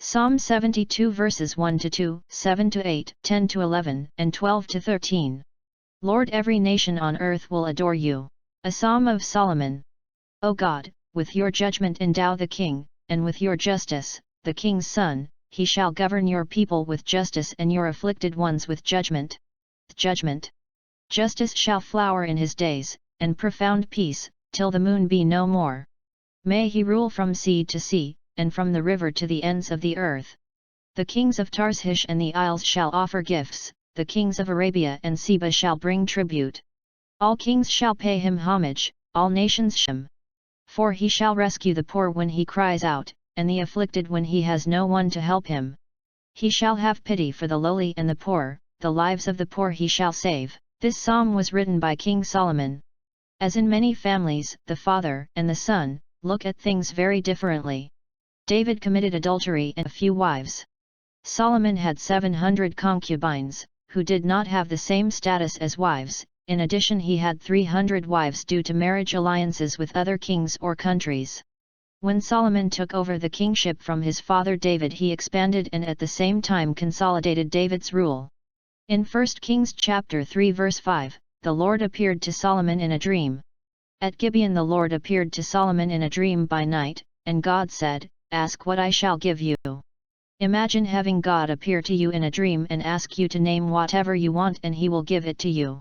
Psalm 72 verses 1-2, 7-8, 10-11, and 12-13. Lord, every nation on earth will adore you. A Psalm of Solomon. O God, with your judgment endow the king, and with your justice, the king's son, he shall govern your people with justice and your afflicted ones with judgment. Judgment. Justice shall flower in his days, and profound peace, till the moon be no more. May he rule from sea to sea, and from the river to the ends of the earth. The kings of Tarshish and the isles shall offer gifts, the kings of Arabia and Seba shall bring tribute. All kings shall pay him homage, all nations shall. For he shall rescue the poor when he cries out, and the afflicted when he has no one to help him. He shall have pity for the lowly and the poor, the lives of the poor he shall save. This psalm was written by King Solomon. As in many families, the father and the son look at things very differently. David committed adultery and a few wives. Solomon had 700 concubines, who did not have the same status as wives. In addition, he had 300 wives due to marriage alliances with other kings or countries. When Solomon took over the kingship from his father David, he expanded and at the same time consolidated David's rule. In 1 Kings chapter 3 verse 5, the Lord appeared to Solomon in a dream. At Gibeon the Lord appeared to Solomon in a dream by night, and God said, "Ask what I shall give you." Imagine having God appear to you in a dream and ask you to name whatever you want and he will give it to you.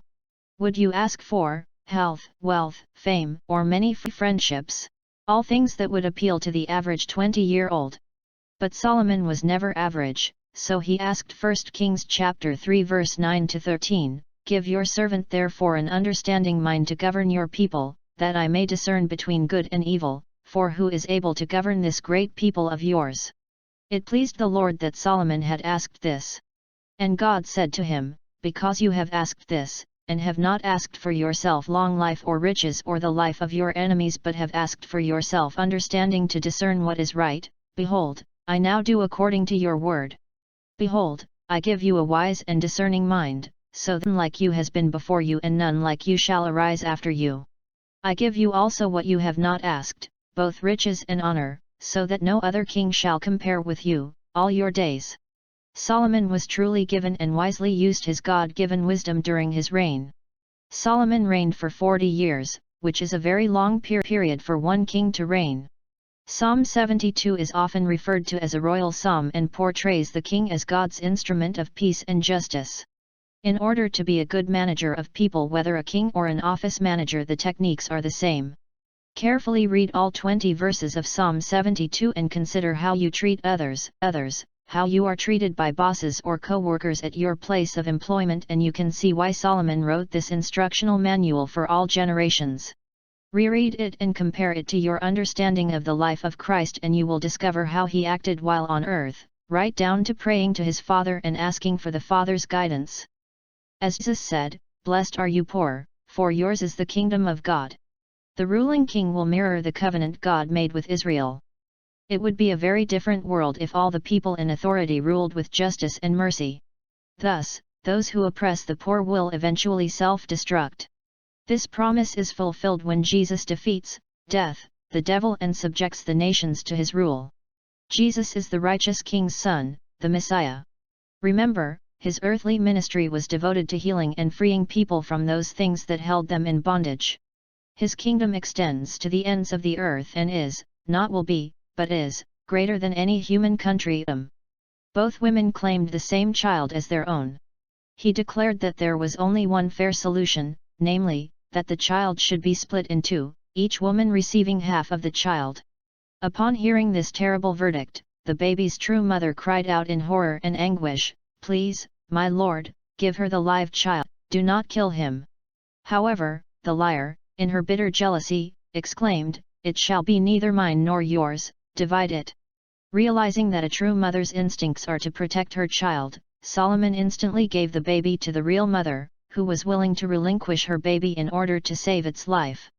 Would you ask for health, wealth, fame, or many friendships? All things that would appeal to the average 20-year-old. But Solomon was never average, so he asked 1 Kings chapter 3 verse 9-13, "Give your servant therefore an understanding mind to govern your people, that I may discern between good and evil, for who is able to govern this great people of yours?" It pleased the Lord that Solomon had asked this. And God said to him, "Because you have asked this, and have not asked for yourself long life or riches or the life of your enemies, but have asked for yourself understanding to discern what is right, behold, I now do according to your word. Behold, I give you a wise and discerning mind, so none like you has been before you and none like you shall arise after you. I give you also what you have not asked, both riches and honor, so that no other king shall compare with you, all your days." Solomon was truly given and wisely used his God-given wisdom during his reign. Solomon reigned for 40 years, which is a very long period for one king to reign. Psalm 72 is often referred to as a royal psalm and portrays the king as God's instrument of peace and justice. In order to be a good manager of people, whether a king or an office manager, the techniques are the same. Carefully read all 20 verses of Psalm 72 and consider how you treat others, how you are treated by bosses or co-workers at your place of employment, and you can see why Solomon wrote this instructional manual for all generations. Reread it and compare it to your understanding of the life of Christ and you will discover how he acted while on earth, right down to praying to his Father and asking for the Father's guidance. As Jesus said, "Blessed are you poor, for yours is the kingdom of God." The ruling king will mirror the covenant God made with Israel. It would be a very different world if all the people in authority ruled with justice and mercy. Thus, those who oppress the poor will eventually self-destruct. This promise is fulfilled when Jesus defeats death, the devil, and subjects the nations to his rule. Jesus is the righteous king's son, the Messiah. Remember, his earthly ministry was devoted to healing and freeing people from those things that held them in bondage. His kingdom extends to the ends of the earth and is, not will be, but is, greater than any human country. Both women claimed the same child as their own. He declared that there was only one fair solution, namely, that the child should be split in two, each woman receiving half of the child. Upon hearing this terrible verdict, the baby's true mother cried out in horror and anguish, "Please, my lord, give her the live child, do not kill him." However, the liar, in her bitter jealousy, exclaimed, "It shall be neither mine nor yours, divide it." Realizing that a true mother's instincts are to protect her child, Solomon instantly gave the baby to the real mother, who was willing to relinquish her baby in order to save its life.